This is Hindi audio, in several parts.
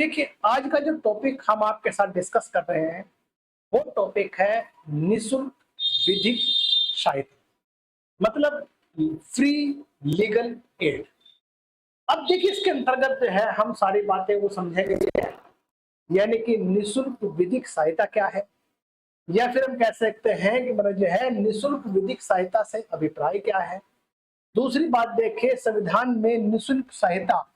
देखिए, आज का जो टॉपिक हम आपके साथ डिस्कस कर रहे हैं, वो टॉपिक है निःशुल्क विधिक सहायता, मतलब फ्री लीगल एड। अब देखिए, इसके अंतर्गत जो है हम सारी बातें वो समझेंगे, यानी कि निःशुल्क विधिक सहायता क्या है, या फिर हम कह सकते हैं कि मतलब जो है निःशुल्क विधिक सहायता से अभिप्राय क्या है। दूसरी बात देखिए, संविधान में निःशुल्क सहायता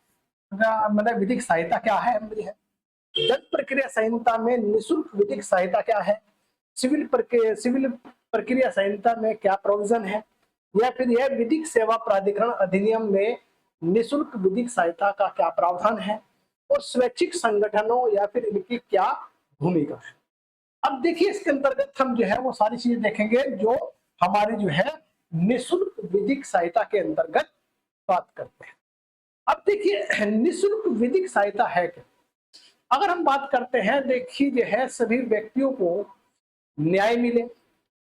मतलब विधिक सहायता क्या है, दंड प्रक्रिया संहिता में निःशुल्क विधिक सहायता क्या है, सिविल प्रक्रिया संहिता में क्या प्रोविजन है, या फिर यह विधिक सेवा प्राधिकरण अधिनियम में निःशुल्क विधिक सहायता का क्या प्रावधान है, और स्वैच्छिक संगठनों या फिर इनकी क्या भूमिका है। अब देखिए, इसके अंतर्गत हम जो है वो सारी चीजें देखेंगे जो हमारी जो है निःशुल्क विधिक सहायता के अंतर्गत बात करते हैं। अब देखिए, निःशुल्क विधिक सहायता है क्या। अगर हम बात करते हैं, देखिए जो है सभी व्यक्तियों को न्याय मिले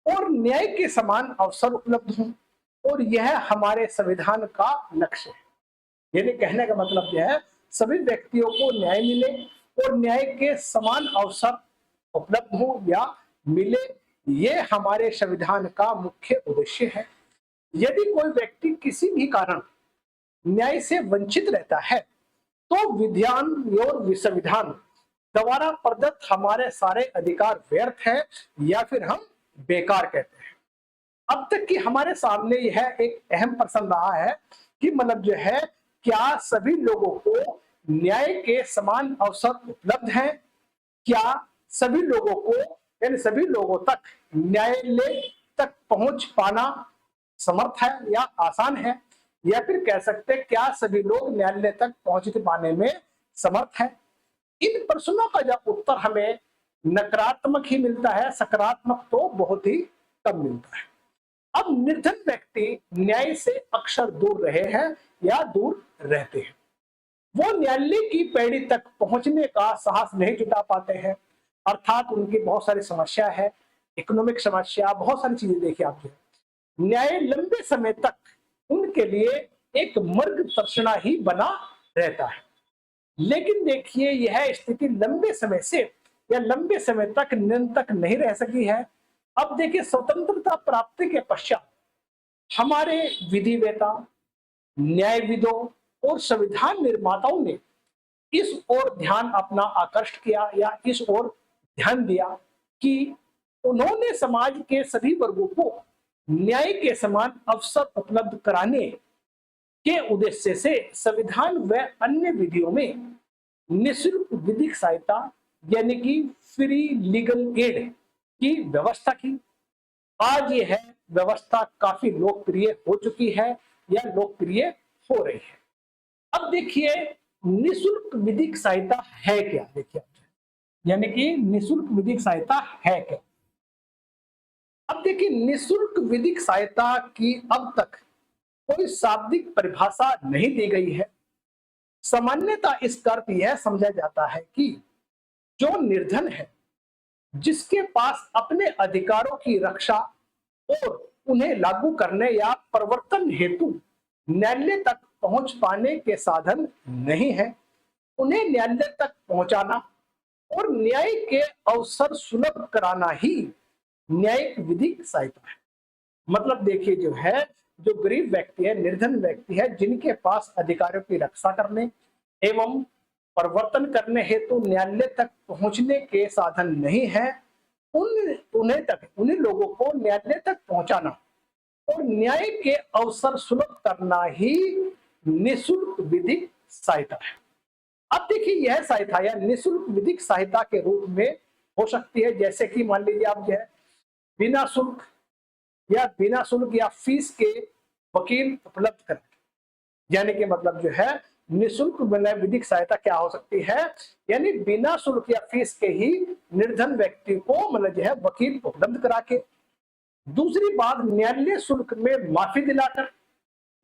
और न्याय के समान अवसर उपलब्ध हों, और यह हमारे संविधान का लक्ष्य है। यानी कहने का मतलब यह है, सभी व्यक्तियों को न्याय मिले और न्याय के समान अवसर उपलब्ध हो या मिले, ये हमारे संविधान का मुख्य उद्देश्य है। यदि कोई व्यक्ति किसी भी कारण न्याय से वंचित रहता है, तो विधान और संविधान द्वारा प्रदत्त हमारे सारे अधिकार व्यर्थ है या फिर हम बेकार कहते हैं। अब तक कि हमारे सामने यह एक अहम प्रश्न रहा है कि मतलब जो है, क्या सभी लोगों को न्याय के समान अवसर उपलब्ध हैं, क्या सभी लोगों को यानी सभी लोगों तक न्यायालय तक पहुंच पाना समर्थ है या आसान है, या फिर कह सकते हैं क्या सभी लोग न्यायालय तक पहुंच पाने में समर्थ है। इन प्रश्नों का जब उत्तर हमें नकारात्मक ही मिलता है, सकारात्मक तो बहुत ही कम मिलता है। अब निर्धन व्यक्ति न्याय से अक्सर दूर रहे हैं या दूर रहते हैं, वो न्यायालय की पैड़ी तक पहुंचने का साहस नहीं जुटा पाते हैं, अर्थात उनकी बहुत सारी समस्या है, इकोनॉमिक समस्या, बहुत सारी चीजें देखिए आप जो न्याय लंबे समय तक उनके लिए एक मर्ग तर्शना ही बना रहता है। लेकिन देखिए, यह स्थिति लंबे समय से या लंबे समय तक निरंतर नहीं रह सकी है। अब देखिए, स्वतंत्रता प्राप्ति के पश्चात हमारे विधिवेता, न्यायविदों और संविधान निर्माताओं ने इस ओर ध्यान अपना आकर्षित किया या इस ओर ध्यान दिया कि उन्होंने समाज के सभी वर्गों को न्याय के समान अवसर उपलब्ध कराने के उद्देश्य से संविधान व अन्य विधियों में निःशुल्क विधिक सहायता यानी कि फ्री लीगल एड की व्यवस्था की। आज यह व्यवस्था काफी लोकप्रिय हो चुकी है या लोकप्रिय हो रही है। अब देखिए, निःशुल्क विधिक सहायता है क्या, देखिए यानी कि निःशुल्क विधिक सहायता है क्या। अब देखिए, निःशुल्क विधिक सहायता की अब तक कोई शाब्दिक परिभाषा नहीं दी गई है। सामान्यतः इसका अर्थ यह समझा जाता है कि जो निर्धन है, जिसके पास अपने अधिकारों की रक्षा और उन्हें लागू करने या प्रवर्तन हेतु न्यायालय तक पहुंच पाने के साधन नहीं है, उन्हें न्यायालय तक पहुंचाना और न्याय के अवसर सुलभ कराना ही न्यायिक विधिक सहायता है। मतलब देखिए जो है, जो गरीब व्यक्ति है, निर्धन व्यक्ति है, जिनके पास अधिकारों की रक्षा करने एवं प्रवर्तन करने हेतु न्यायालय तक पहुंचने के साधन नहीं है, उन्हीं लोगों को न्यायालय तक पहुंचाना और न्याय के अवसर सुलभ करना ही निःशुल्क विधिक सहायता है। अब देखिए, यह सहायता या निःशुल्क विधिक सहायता के रूप में हो सकती है, जैसे कि मान लीजिए आप जो है बिना शुल्क या फीस के वकील उपलब्ध करें। यानी कि मतलब जो है निःशुल्क विधिक सहायता क्या हो सकती है, यानी बिना शुल्क या फीस के ही निर्धन व्यक्ति को मतलब जो है वकील उपलब्ध करा के। दूसरी बात, न्यायालय शुल्क में माफी दिलाकर।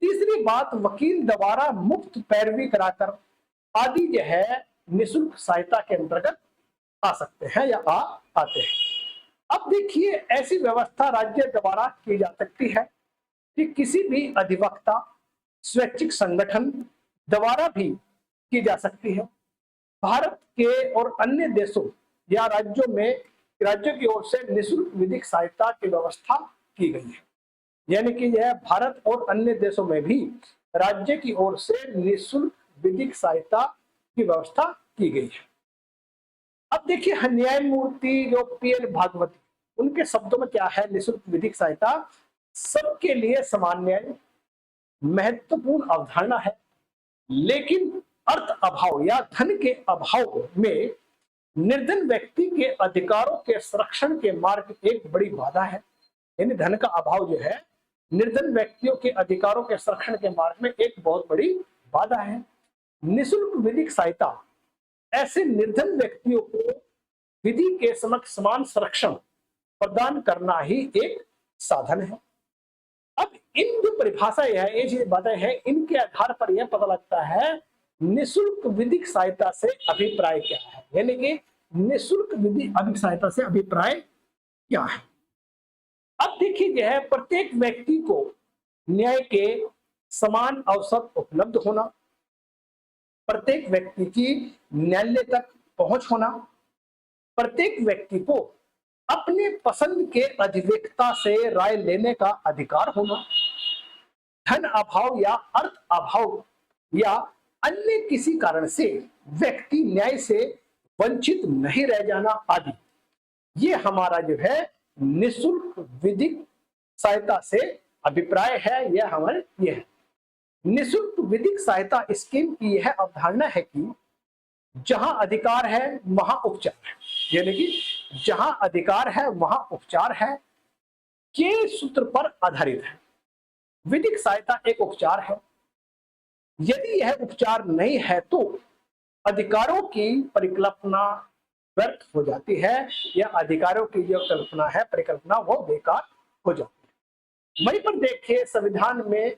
तीसरी बात, वकील द्वारा मुफ्त पैरवी कराकर आदि जो है निःशुल्क सहायता के अंतर्गत आ सकते हैं या आते हैं। अब देखिए, ऐसी व्यवस्था राज्य द्वारा की जा सकती है कि किसी भी अधिवक्ता, स्वैच्छिक संगठन द्वारा भी की जा सकती है। भारत के और अन्य देशों या राज्यों की ओर से निःशुल्क विधिक सहायता की व्यवस्था की गई है। यानी कि यह भारत और अन्य देशों में भी राज्य की ओर से निःशुल्क विधिक सहायता की व्यवस्था की गई है। अब देखिए न्यायमूर्ति जो पीएल भागवती, उनके शब्दों में क्या है निःशुल्क विधिक सहायता? सबके लिए समान न्याय महत्वपूर्ण अवधारणा है, लेकिन अर्थ अभाव या धन के अभाव में निर्धन व्यक्ति के अधिकारों के संरक्षण के मार्ग एक बड़ी बाधा है। यानी धन का अभाव जो है निर्धन व्यक्तियों के अधिकारों के संरक्षण के मार्ग में एक बहुत बड़ी बाधा है। निःशुल्क विधिक सहायता ऐसे निर्धन व्यक्तियों को विधि के समक्ष समान संरक्षण प्रदान करना ही एक साधन है। अब इन जो परिभाषा है, ये चीज बातें हैं, इनके आधार पर यह पता लगता है निःशुल्क विधिक सहायता से अभिप्राय क्या है। यानी कि निःशुल्क विधिक सहायता से अभिप्राय क्या है। अब देखिए जो है प्रत्येक व्यक्ति को न्याय के समान अवसर उपलब्ध होना, प्रत्येक व्यक्ति की न्यायालय तक पहुंच होना, प्रत्येक व्यक्ति को अपने पसंद के अधिवक्ता से राय लेने का अधिकार होना, धन अभाव या अर्थ अभाव या अन्य किसी कारण से व्यक्ति न्याय से वंचित नहीं रह जाना आदि, ये हमारा जो है निःशुल्क विधिक सहायता से अभिप्राय है। यह हमारे ये है निःशुल्क विधिक सहायता स्कीम की यह अवधारणा है कि जहां अधिकार है वहां उपचार है। यानी कि जहां अधिकार है वहां उपचार है के सूत्र पर आधारित है। विधिक सहायता एक उपचार है। यदि यह उपचार नहीं है तो अधिकारों की परिकल्पना व्यर्थ हो जाती है या अधिकारों की जो कल्पना है परिकल्पना वो बेकार हो जाती है। वहीं पर देखिए संविधान में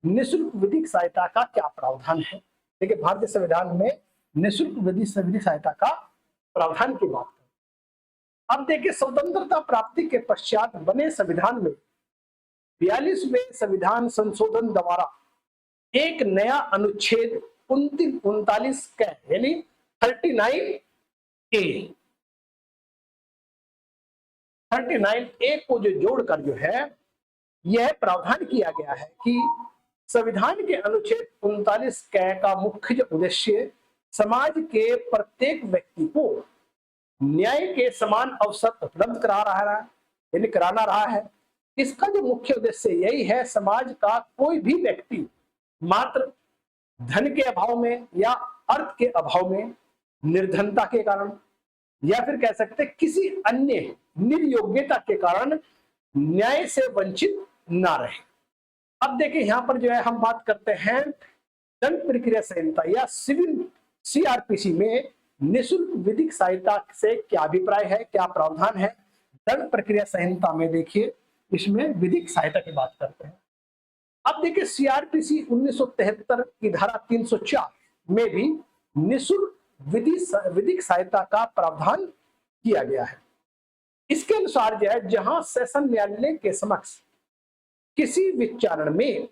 निःशुल्क विधिक सहायता का क्या प्रावधान है। देखिए भारतीय संविधान में निःशुल्क विधिक सहायता का प्रावधान की बात है। अब देखिए स्वतंत्रता प्राप्ति के पश्चात बने संविधान में 42वें संविधान संशोधन द्वारा एक नया अनुच्छेद 39 का यानी 39A को जो जोड़कर जो है यह प्रावधान किया गया है कि संविधान के अनुच्छेद 39 का मुख्य उद्देश्य समाज के प्रत्येक व्यक्ति को न्याय के समान अवसर उपलब्ध कराना रहा है। इसका जो मुख्य उद्देश्य यही है समाज का कोई भी व्यक्ति मात्र धन के अभाव में या अर्थ के अभाव में, निर्धनता के कारण या फिर कह सकते किसी अन्य निर्योग्यता के कारण न्याय से वंचित ना रहे। अब देखिए यहां पर जो है हम बात करते हैं दंड प्रक्रिया संहिता या सिविल सीआरपीसी में निःशुल्क विधिक सहायता से क्या अभिप्राय है, क्या प्रावधान है। दंड प्रक्रिया संहिता में देखिए इसमें विधिक सहायता की बात करते हैं। अब देखिए सीआरपीसी 1973 की धारा 304 में भी निःशुल्क विधिक सहायता का प्रावधान किया गया है। इसके अनुसार जो है जहां सेशन न्यायालय के समक्ष किसी विचारण में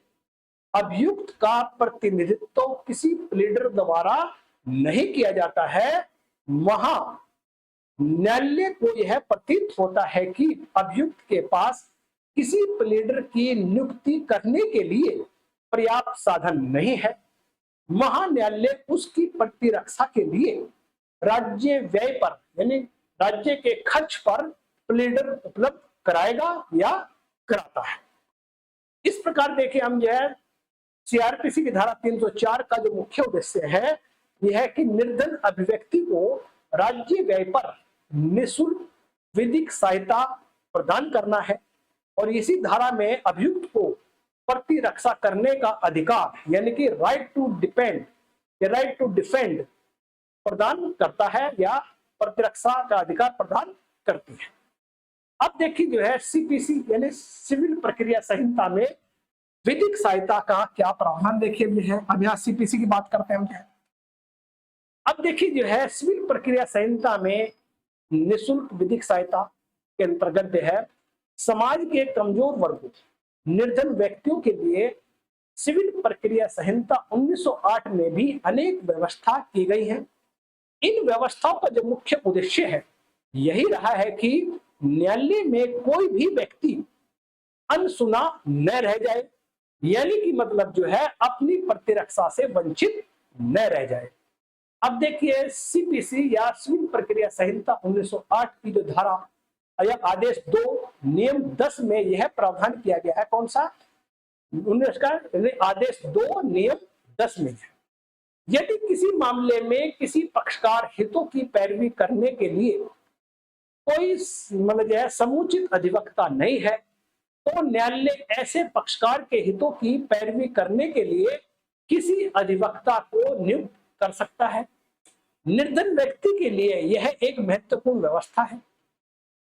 अभियुक्त का प्रतिनिधित्व किसी प्लीडर द्वारा नहीं किया जाता है, वहां न्यायालय को यह प्रतीत होता है कि अभियुक्त के पास किसी प्लीडर की नियुक्ति करने के लिए पर्याप्त साधन नहीं है। महान्यायालय उसकी प्रतिरक्षा के लिए राज्य व्यय पर यानी राज्य के खर्च पर प्लीडर उपलब्ध कराएगा या कराता है। इस प्रकार देखिए हम जो है सीआरपीसी की धारा 304 का जो मुख्य उद्देश्य है यह है कि निर्धन अभिव्यक्ति को राज्य व्यय पर निःशुल्क विधिक सहायता प्रदान करना है और इसी धारा में अभियुक्त को प्रतिरक्षा करने का अधिकार यानी कि राइट टू डिफेंड प्रदान करता है या प्रतिरक्षा का अधिकार प्रदान करती है। अब देखिए जो है सीपीसी यानी सिविल प्रक्रिया संहिता में विधिक सहायता का क्या प्रावधान देखिए भी है। अब यहाँ सीपीसी की बात करते हैं हम क्या। अब देखिए जो है सिविल प्रक्रिया संहिता में निःशुल्क विधिक सहायता के अंतर्गत जो है समाज के कमजोर वर्गों निर्धन व्यक्तियों के लिए सिविल प्रक्रिया संहिता 1908 में भी अनेक व्यवस्था की गई है। इन व्यवस्थाओं का जो मुख्य उद्देश्य है यही रहा है कि न्यायालय में कोई भी व्यक्ति अनसुना न रह जाए, यानी कि मतलब जो है अपनी प्रतिरक्षा से वंचित न रह जाए। अब देखिए सीपीसी या सिविल प्रक्रिया संहिता 1908 की जो धारा या आदेश 2 नियम 10 में यह प्रावधान किया गया है। कौन सा? आदेश 2 नियम 10 में है। यदि किसी मामले में किसी पक्षकार हितों की पैरवी करने के लिए कोई मतलब जो है समुचित अधिवक्ता नहीं है तो न्यायालय ऐसे पक्षकार के हितों की पैरवी करने के लिए किसी अधिवक्ता को नियुक्त कर सकता है। निर्धन व्यक्ति के लिए यह एक महत्वपूर्ण व्यवस्था है।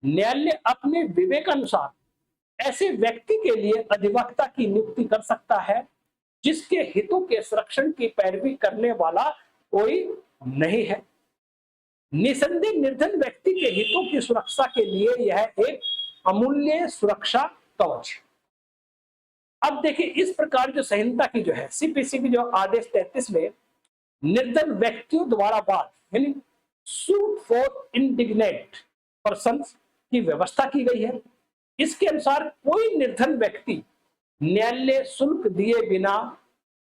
न्यायालय अपने विवेकानुसार ऐसे व्यक्ति के लिए अधिवक्ता की नियुक्ति कर सकता है जिसके हितों के संरक्षण की पैरवी करने वाला कोई नहीं है। निसंदेह निर्धन व्यक्ति के हितों की सुरक्षा के लिए यह एक अमूल्य सुरक्षा कवच है। अब देखिए इस प्रकार जो संहिता की जो है सीपीसी की जो आदेश 33 में निर्धन व्यक्तियों द्वारा वाद यानी सूट फॉर इंडिग्नेट पर्संस की व्यवस्था की गई है। इसके अनुसार कोई निर्धन व्यक्ति न्यायालय शुल्क दिए बिना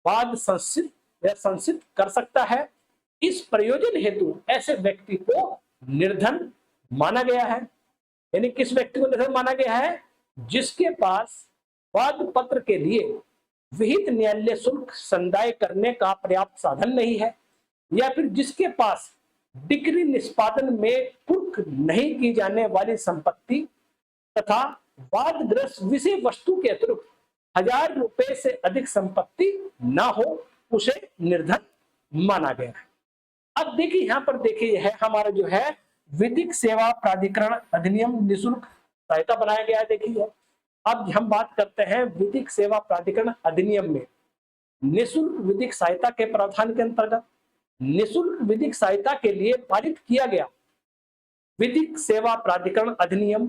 वाद संसिद्ध कर सकता है। इस प्रयोजन हेतु ऐसे व्यक्ति को निर्धन माना गया है। यानी किस व्यक्ति को निर्धन माना गया है? जिसके पास वाद पत्र के लिए विहित न्यायालय शुल्क संदाय करने का पर्याप्त साधन नहीं है, या फिर जिसके पास डिग्री निष्पादन में कुर्क नहीं की जाने वाली संपत्ति तथा वादग्रस्त विषय वस्तु के अतिरिक्त 1000 रुपए से अधिक संपत्ति ना हो, उसे निर्धन माना गया है। अब देखिए यहाँ पर देखिए यह है हमारा जो है विधिक सेवा प्राधिकरण अधिनियम निःशुल्क सहायता बनाया गया है। देखिए अब हम बात करते हैं विधिक सेवा प्राधिकरण अधिनियम में निःशुल्क विधिक सहायता के प्रावधान के अंतर्गत निःशुल्क विधिक सहायता के लिए पारित किया गया विधिक सेवा प्राधिकरण अधिनियम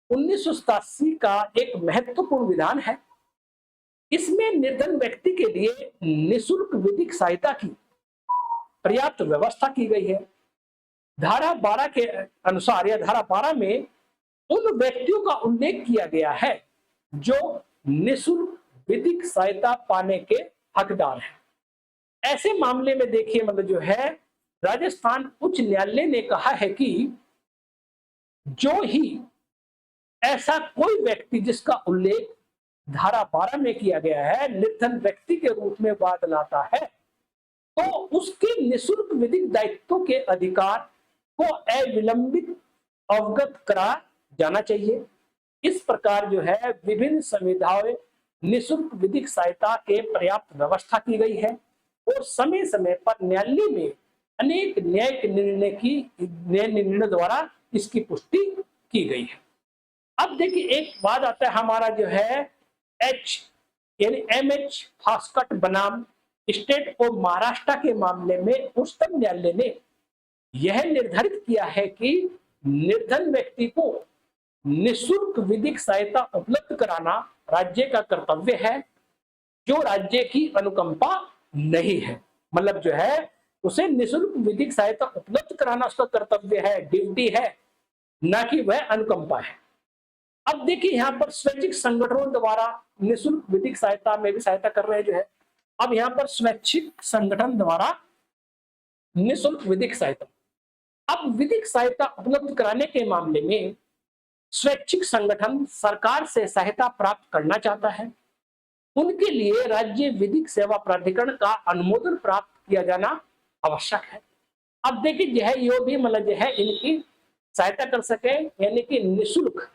1987 का एक महत्वपूर्ण विधान है। इसमें निर्धन व्यक्ति के लिए निःशुल्क विधिक सहायता की पर्याप्त व्यवस्था की गई है। धारा 12 के अनुसार या धारा 12 में उन व्यक्तियों का उल्लेख किया गया है जो निःशुल्क विधिक सहायता पाने के हकदार हैं। ऐसे मामले में देखिए मतलब जो है राजस्थान उच्च न्यायालय ने कहा है कि जो ही ऐसा कोई व्यक्ति जिसका उल्लेख धारा 12 में किया गया है निर्धन व्यक्ति के रूप में वाद लाता है तो उसके निःशुल्क विधिक दायित्वों के अधिकार को अविलंबित अवगत करा जाना चाहिए। इस प्रकार जो है विभिन्न संविधाओं निःशुल्क विधिक सहायता के पर्याप्त व्यवस्था की गई है और समय समय पर न्यायालय में अनेक न्यायिक निर्णय द्वारा इसकी पुष्टि की गई है। अब देखिए एक बात आता है हमारा जो है एच यानी MH फास्कट बनाम स्टेट ऑफ महाराष्ट्र के मामले में उच्चतम न्यायालय ने यह निर्धारित किया है कि निर्धन व्यक्ति को निःशुल्क विधिक सहायता उपलब्ध कराना राज्य का कर्तव्य है जो राज्य की अनुकंपा नहीं है। मतलब जो है उसे निःशुल्क विधिक सहायता उपलब्ध कराना उसका कर्तव्य है, ड्यूटी है, ना कि वह अनुकंपा है। अब देखिए यहाँ पर स्वैच्छिक संगठनों द्वारा निःशुल्क विधिक सहायता में भी सहायता कर रहे हैं जो है। अब यहाँ पर स्वैच्छिक संगठन द्वारा निःशुल्क विधिक सहायता, अब विधिक सहायता उपलब्ध कराने के मामले में स्वैच्छिक संगठन सरकार से सहायता प्राप्त करना चाहता है, उनके लिए राज्य विधिक सेवा प्राधिकरण का अनुमोदन प्राप्त किया जाना आवश्यक है। अब देखिए जो है यो भी मतलब जो है इनकी सहायता कर सके यानी कि निःशुल्क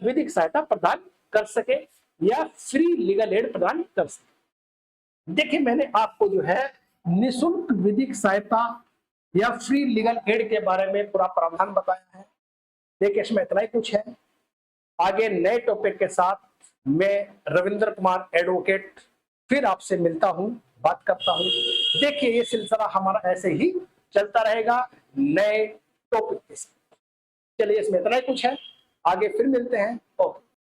विधिक सहायता प्रदान कर सके या फ्री लीगल एड प्रदान कर सके। देखिए मैंने आपको जो है निःशुल्क विधिक सहायता या फ्री लीगल एड के बारे में पूरा प्रावधान बताया है। देखिए इसमें इतना ही कुछ है। आगे नए टॉपिक के साथ मैं रविंद्र कुमार एडवोकेट फिर आपसे मिलता हूं, बात करता हूं। देखिए ये सिलसिला हमारा ऐसे ही चलता रहेगा नए टॉपिक के साथ। चलिए इसमें इतना ही कुछ है, आगे फिर मिलते हैं। ओके।